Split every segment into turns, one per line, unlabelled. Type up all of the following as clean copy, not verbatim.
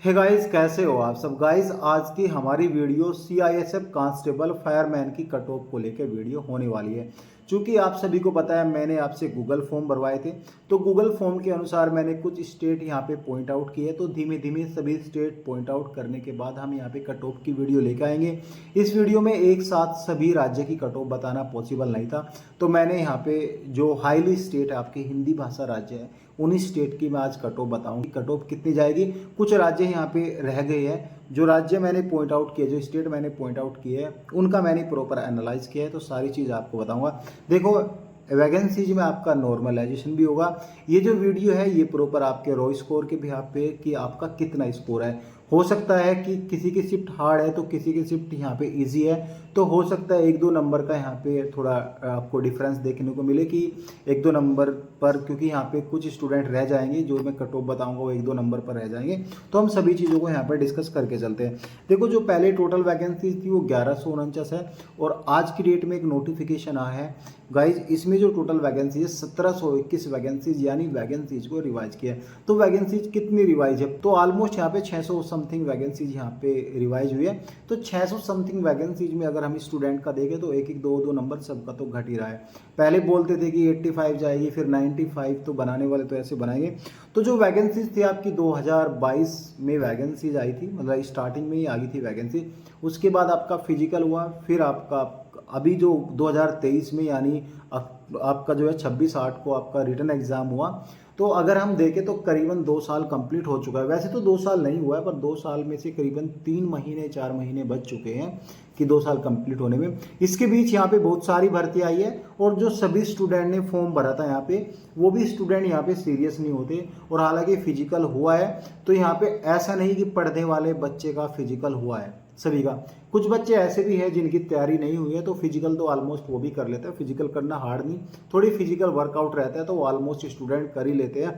Hey guys, कैसे हो आप सब। गाइस, आज की हमारी वीडियो सीआईएसएफ कांस्टेबल फायरमैन की कट ऑफ को लेकर वीडियो होने वाली है। क्योंकि आप सभी को पता है, मैंने आपसे गूगल फॉर्म भरवाए थे, तो गूगल फॉर्म के अनुसार मैंने कुछ स्टेट यहाँ पे पॉइंट आउट किए। तो धीमे धीमे सभी स्टेट पॉइंट आउट करने के बाद हम यहाँ पे कट ऑफ की वीडियो लेकर आएंगे। इस वीडियो में एक साथ सभी राज्य की कट ऑफ बताना पॉसिबल नहीं था, तो मैंने यहाँ पे जो हाईली स्टेट आपके हिंदी भाषा राज्य है, उन्हीं स्टेट की मैं आज कट ऑफ बताऊंगी। कट ऑफ कितनी जाएगी, कुछ राज्य यहाँ पे रह गए हैं। जो राज्य मैंने पॉइंट आउट किए, जो स्टेट मैंने पॉइंट आउट किए हैं, उनका मैंने प्रॉपर एनालाइज किया है, तो सारी चीज़ आपको बताऊंगा। देखो, वैकेंसीज में आपका नॉर्मलाइजेशन भी होगा। ये जो वीडियो है ये प्रॉपर आपके रॉ स्कोर के बिहाफ पे कि आपका कितना स्कोर है। हो सकता है कि किसी की शिफ्ट हार्ड है तो किसी की शिफ्ट यहाँ पे इजी है, तो हो सकता है एक दो नंबर का यहाँ पे थोड़ा आपको डिफरेंस देखने को मिले कि एक दो नंबर पर, क्योंकि यहाँ पे कुछ स्टूडेंट रह जाएंगे। जो मैं कट ऑफ बताऊंगा वो एक दो नंबर पर रह जाएंगे, तो हम सभी चीज़ों को यहाँ पर डिस्कस करके चलते हैं। देखो, जो पहले टोटल वैकेंसी थी वो 1149 है, और आज की डेट में एक नोटिफिकेशन आया है गाइज। इसमें जो टोटल वैकेंसी है 1721 वैकेंसीज, यानी वैकेंसीज को रिवाइज किया है। तो वैकेंसीज कितनी रिवाइज है, तो ऑलमोस्ट यहाँ पे 600 समथिंग वैकेंसीज यहाँ पे रिवाइज हुई है। तो 600 समथिंग वैकेंसीज में अगर हम स्टूडेंट का देखें तो एक एक दो दो नंबर सबका तो घट ही रहा है। पहले बोलते थे कि 85 जाएगी, फिर 95, तो बनाने वाले तो ऐसे बनाएंगे। तो जो वैकेंसीज थी आपकी 2022 में वैकेंसीज आई थी, मतलब स्टार्टिंग में ही आ गई थी वैकेंसी। उसके बाद आपका फिजिकल हुआ, फिर आपका अभी जो 2023 में, यानी आपका जो है 26/8 को आपका रिटन एग्जाम हुआ। तो अगर हम देखें तो करीबन 2 साल कंप्लीट हो चुका है। वैसे तो 2 साल नहीं हुआ है, पर 2 साल में से करीबन 3 महीने 4 महीने बच चुके हैं कि 2 साल कंप्लीट होने में। इसके बीच यहाँ पे बहुत सारी भर्ती आई है, और जो सभी स्टूडेंट ने फॉर्म भरा था यहाँ पे, वो भी स्टूडेंट यहाँ पे सीरियस नहीं होते। और हालांकि फिजिकल हुआ है, तो यहाँ पे ऐसा नहीं कि पढ़ने वाले बच्चे का फिजिकल हुआ है सभी का। कुछ बच्चे ऐसे भी हैं जिनकी तैयारी नहीं हुई है, तो फिजिकल तो ऑलमोस्ट वो भी कर लेते हैं। फिजिकल करना हार्ड नहीं, थोड़ी फिजिकल वर्कआउट रहता है तो वो ऑलमोस्ट स्टूडेंट कर ही लेते हैं।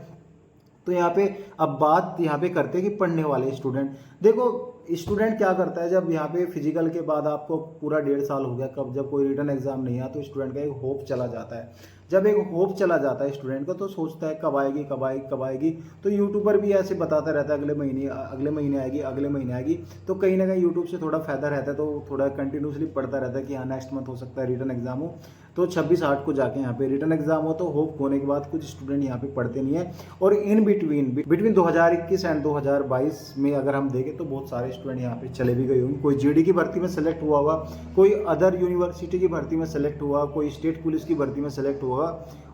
तो यहाँ पे अब बात यहाँ पे करते हैं कि पढ़ने वाले स्टूडेंट। देखो, स्टूडेंट क्या करता है, जब यहाँ पे फिजिकल के बाद आपको पूरा 1.5 साल हो गया, कब जब कोई रिटन एग्जाम नहीं आया, तो स्टूडेंट का एक होप चला जाता है। जब एक होप चला जाता है स्टूडेंट का, तो सोचता है कब आएगी कब आएगी कब आएगी। तो यूट्यूबर भी ऐसे बताता रहता है अगले महीने आएगी, अगले महीने आएगी। तो कहीं ना कहीं यूट्यूब से थोड़ा फायदा रहता है, तो थोड़ा कंटिन्यूसली पढ़ता रहता है कि हाँ नेक्स्ट मंथ हो सकता है रिटन एग्जाम हो। तो 26/8 को जाके यहाँ पे रिटन एग्जाम हो, तो होप होने के बाद कुछ स्टूडेंट यहाँ पे पढ़ते नहीं है। और इन बिटवीन 2021 एंड 2022 में अगर हम देखें तो बहुत सारे स्टूडेंट यहाँ पे चले भी गए होंगे। कोई जीडी की भर्ती में सेलेक्ट हुआ होगा, कोई अदर यूनिवर्सिटी की भर्ती में सेलेक्ट हुआ, कोई स्टेट पुलिस की भर्ती में सेलेक्ट हुआ।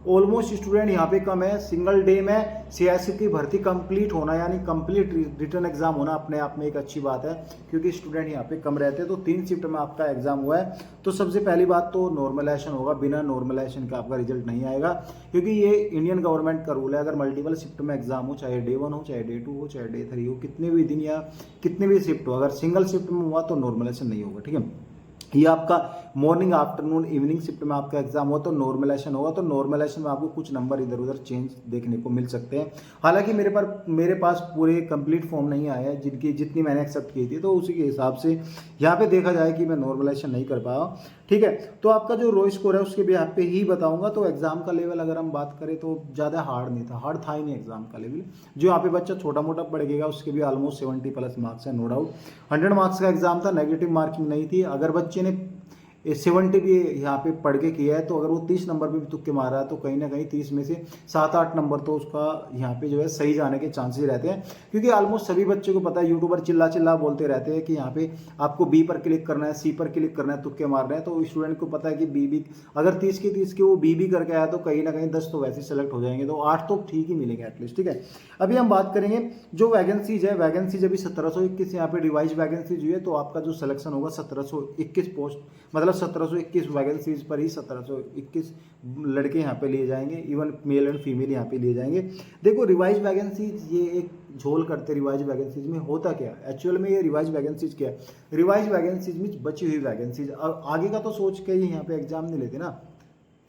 ऑलमोस्ट स्टूडेंट यहाँ पे कम है। सिंगल डे में सीआईएसएफ की भर्ती कंप्लीट होना, यानी कंप्लीट रिटर्न एग्जाम होना, अपने आप में एक अच्छी बात है, क्योंकि स्टूडेंट यहाँ पे कम रहते हैं। तो 3 शिफ्ट में आपका एग्जाम हुआ है। तो सबसे पहली बात तो नॉर्मलाइजेशन होगा, बिना नॉर्मलाइजेशन का आपका रिजल्ट नहीं आएगा, क्योंकि ये इंडियन गवर्नमेंट का रूल है। अगर मल्टीपल शिफ्ट में एग्जाम हो, चाहे डे 1 हो, चाहे डे 2 हो, चाहे डे 3 हो, कितने भी दिन या कितने भी शिफ्ट हो, अगर सिंगल शिफ्ट में हुआ तो नॉर्मलाइजेशन नहीं होगा। ठीक है, ये आपका मॉर्निंग आफ्टरनून इवनिंग शिफ्ट में आपका एग्जाम हो तो नॉर्मलाइजेशन होगा। तो नॉर्मलाइजेशन में आपको कुछ नंबर इधर उधर चेंज देखने को मिल सकते हैं। हालांकि मेरे पास पूरे कंप्लीट फॉर्म नहीं आया है जितनी मैंने एक्सेप्ट की थी, तो उसी के हिसाब से यहाँ पे देखा जाए कि मैं नॉर्मलाइजेशन नहीं कर पाया। ठीक है, तो आपका जो रो स्कोर है उसके भी यहाँ पे ही बताऊंगा। तो एग्जाम का लेवल अगर हम बात करें तो ज़्यादा हार्ड नहीं था, हार्ड था ही नहीं एग्जाम का लेवल। जो यहाँ पे बच्चा छोटा मोटा पढ़ेगा उसके भी ऑलमोस्ट 70+ मार्क्स है, नो डाउट। 100 मार्क्स का एग्जाम था, नेगेटिव मार्किंग नहीं थी। अगर बच्चे ने 70 भी यहाँ पे पढ़ के किया है, तो अगर वो 30 नंबर पे भी तुक्के मार रहा है, तो कहीं ना कहीं 30 में से 7-8 नंबर तो उसका यहाँ पे जो है सही जाने के चांसेस रहते हैं। क्योंकि ऑलमोस्ट सभी बच्चों को पता है, यूट्यूबर चिल्ला चिल्ला बोलते रहते हैं कि यहाँ पे आपको बी पर क्लिक करना है, सी पर क्लिक करना है, तुक्के मारना है। तो स्टूडेंट को पता है कि बी अगर 30 के 30 के वो बी करके आया, तो कहीं ना कहीं 10 तो वैसे सेलेक्ट हो जाएंगे, तो 8 तो ठीक ही मिलेंगे एटलीस्ट। ठीक है, अभी हम बात करेंगे जो वैकेंसीज है। वैकेंसीज अभी 1721 यहाँ पे रिवाइज वैकेंसीज हुई है, तो आपका जो सिलेक्शन होगा 1721 पोस्ट, मतलब 1721 वैकेंसीज पर ही 1721 लड़के यहाँ पे लिए जाएंगे, इवन मेल एंड फीमेल यहाँ पे लिए जाएंगे। देखो, रिवाइज वैकेंसीज ये एक झोल करते रिवाइज वैकेंसीज में होता क्या एक्चुअल में, ये रिवाइज वैकेंसीज क्या है। रिवाइज वैकेंसीज में बची हुई वैकेंसीज, आगे का तो सोच के ही यहाँ पे एग्जाम नहीं लेते ना।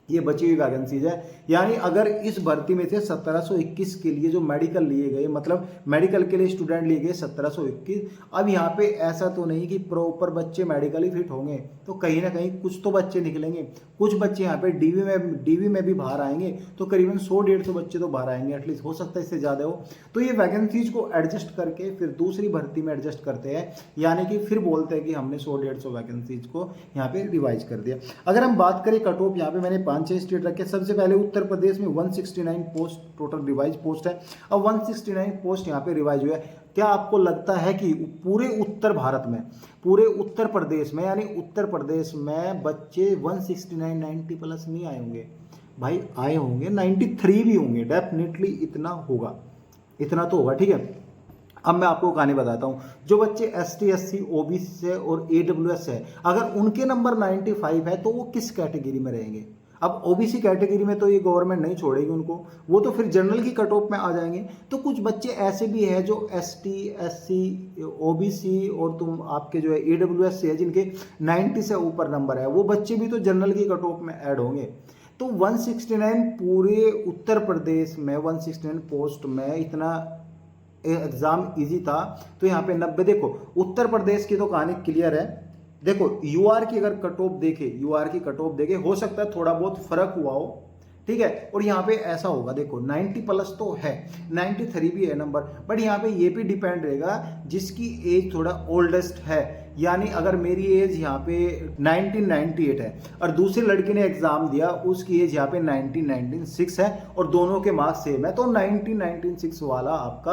ये बची हुई वैकेंसीज है। यानी अगर इस भर्ती में से 1721 के लिए जो मेडिकल लिए गए, मतलब मेडिकल के लिए स्टूडेंट लिए गए 1721, अब यहाँ पे ऐसा तो नहीं कि प्रॉपर बच्चे मेडिकली फिट होंगे, तो कहीं ना कहीं कुछ तो बच्चे निकलेंगे। कुछ बच्चे यहाँ पे डीवी में भी बाहर आएंगे, तो करीबन 100-150 बच्चे तो बाहर आएंगे एटलीस्ट, हो सकता है इससे ज़्यादा हो। तो ये वैकेंसीज को एडजस्ट करके फिर दूसरी भर्ती में एडजस्ट करते हैं, यानी कि फिर बोलते हैं कि हमने 100-150 वैकेंसीज को यहाँ पे रिवाइज कर दिया। अगर हम बात करें कट ऑफ, यहाँ पे मैंने 5-6 स्टेट रखे। सबसे पहले उत्तर प्रदेश में 169 पोस्ट टोटल रिवाइज पोस्ट है। अब 169 पोस्ट यहाँ पे रिवाइज हुआ है। क्या आपको लगता है कि पूरे उत्तर भारत में, पूरे उत्तर प्रदेश में, यानी उत्तर प्रदेश में बच्चे 169 90 प्लस नहीं आए होंगे? भाई आए होंगे, 93 भी होंगे डेफिनेटली, इतना होगा, इतना तो होगा। ठीक है, अब मैं आपको कहानी बताता हूँ। जो बच्चे ST SC OBC से और AWS है, अगर उनके नंबर 95 है तो वो किस कैटेगरी में रहेंगे? अब OBC कैटेगरी में तो ये गवर्नमेंट नहीं छोड़ेगी उनको, वो तो फिर जनरल की कट ऑफ में आ जाएंगे। तो कुछ बच्चे ऐसे भी हैं जो ST SC OBC और तुम आपके जो है AWS से है, जिनके 90 से ऊपर नंबर है, वो बच्चे भी तो जनरल की कट ऑफ में ऐड होंगे। तो 169 पूरे उत्तर प्रदेश में 169 पोस्ट में इतना एग्जाम इजी था, तो यहाँ पे 90। देखो उत्तर प्रदेश की तो कहानी क्लियर है। देखो यूआर की अगर कट ऑफ देखे, यूआर की कट ऑफ देखे, हो सकता है थोड़ा बहुत फर्क हुआ हो, ठीक है। और यहाँ पे ऐसा होगा, देखो 90 प्लस तो है, 93 भी है नंबर, बट यहाँ पे ये भी डिपेंड रहेगा जिसकी एज थोड़ा ओल्डेस्ट है। यानी अगर मेरी एज यहाँ पे 1998 है और दूसरे लड़के ने एग्जाम दिया, उसकी एज यहाँ पे 1996 है और दोनों के मार्क्स सेम है, तो 1996 वाला आपका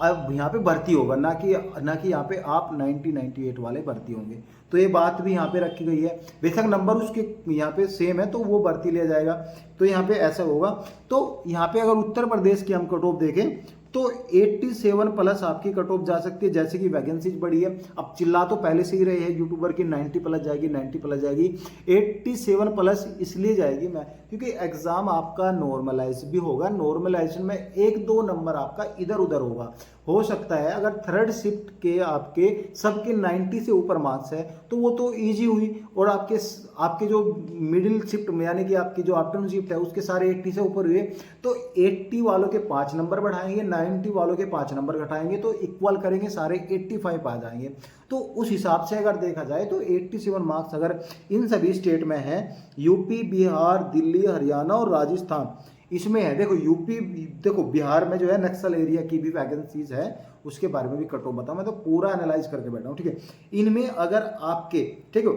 अब यहाँ पे भर्ती होगा, ना कि यहाँ पे आप 1998 वाले भर्ती होंगे। तो ये बात भी यहाँ पे रखी गई है। बेशक नंबर उसके यहाँ पे सेम है तो वो भर्ती लिया जाएगा, तो यहाँ पे ऐसा होगा। तो यहाँ पे अगर उत्तर प्रदेश की हम कट ऑफ देखें तो 87 प्लस आपकी कट ऑफ जा सकती है, जैसे कि वैकेंसीज बढ़ी है। अब चिल्ला तो पहले से ही रहे हैं यूट्यूबर की 90 प्लस जाएगी, 90 प्लस जाएगी। 87 प्लस इसलिए जाएगी मैं, क्योंकि एग्जाम आपका नॉर्मलाइज भी होगा, नॉर्मलाइजेशन में 1-2 नंबर आपका इधर उधर होगा। हो सकता है अगर थर्ड शिफ्ट के आपके सबके 90 से ऊपर मार्क्स है तो वो तो इजी हुई, और आपके जो मिडिल शिफ्ट में यानी कि आपकी जो आफ्टरनून शिफ्ट है उसके सारे 80 से ऊपर हुए, तो 80 वालों के 5 नंबर बढ़ाएंगे, 90 वालों के 5 नंबर घटाएंगे, तो इक्वल करेंगे, सारे 85 आ जाएंगे। तो उस हिसाब से अगर देखा जाए तो 87 मार्क्स अगर इन सभी स्टेट में है, यूपी, बिहार, दिल्ली, हरियाणा और राजस्थान इसमें है। देखो यूपी, देखो बिहार में जो है नक्सल एरिया की भी वैकेंसीज है, उसके बारे में भी कट ऑफ बताऊं, मैं तो पूरा एनालाइज करके बैठा हूं, ठीक है। इनमें अगर आपके, ठीक है,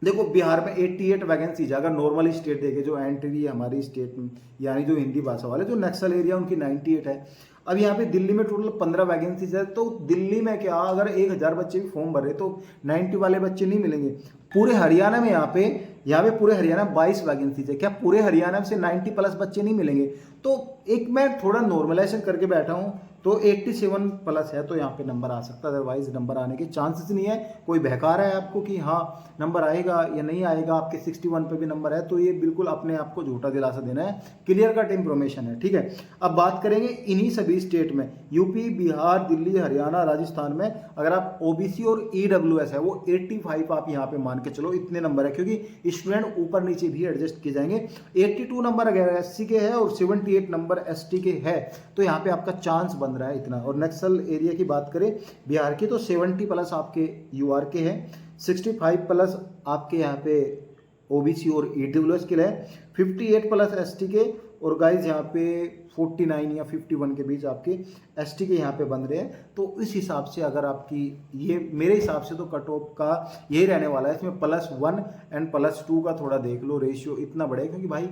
देखो बिहार में 88 वैकेंसीज, अगर नॉर्मल स्टेट देखे जो एंट्री है हमारी स्टेट में, यानी जो हिंदी भाषा वाले जो नक्सल एरिया उनकी 98 है। अब यहाँ पे दिल्ली में टोटल 15 वैकेंसीज है, तो दिल्ली में क्या अगर 1000 बच्चे भी फॉर्म भरे तो 90 वाले बच्चे नहीं मिलेंगे। पूरे हरियाणा में यहाँ पे पूरे हरियाणा 22 वैकेंसीज है, क्या पूरे हरियाणा से 90 प्लस बच्चे नहीं मिलेंगे? तो एक मैं थोड़ा नॉर्मलाइजेशन करके बैठा हूँ, तो 87 प्लस है तो यहाँ पे नंबर आ सकता है, अदरवाइज नंबर आने के चांसेस नहीं है। कोई बहका रहा है आपको कि हाँ नंबर आएगा या नहीं आएगा, आपके 61 पे भी नंबर है, तो ये बिल्कुल अपने आप को झूठा दिलासा देना है, क्लियर कट इंफॉर्मेशन है, ठीक है। अब बात करेंगे इन्हीं सभी स्टेट में, यूपी, बिहार, दिल्ली, हरियाणा, राजस्थान में अगर आप OBC और EWS है वो 85 आप यहाँ पे मान के चलो, इतने नंबर है, क्योंकि स्टूडेंट ऊपर नीचे भी एडजस्ट किए जाएंगे। 82 नंबर अगर SC के है और 78 नंबर ST के है, तो यहाँ पे आपका चांस बन रहा है इतना। और नक्सल एरिया की बात करें बिहार की, तो 70 प्लस आपके UR के हैं, 65 प्लस आपके यहाँ पे OBC और EWS के है, 58 प्लस ST के, और गाइज यहाँ पे 49 या 51 के बीच आपके ST के यहाँ पे बन रहे हैं। तो इस हिसाब से अगर आपकी ये मेरे हिसाब से तो कट ऑफ का यही रहने वाला है। इसमें +1 एंड +2 का थोड़ा देख लो, रेशियो इतना बढ़ेगा, क्योंकि भाई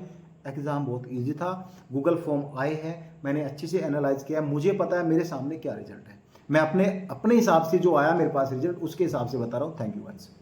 एग्ज़ाम बहुत इजी था, गूगल फॉर्म आए हैं, मैंने अच्छे से एनालाइज किया, मुझे पता है मेरे सामने क्या रिजल्ट है, मैं अपने हिसाब से जो आया मेरे पास रिजल्ट उसके हिसाब से बता रहा हूँ। Thank you guys.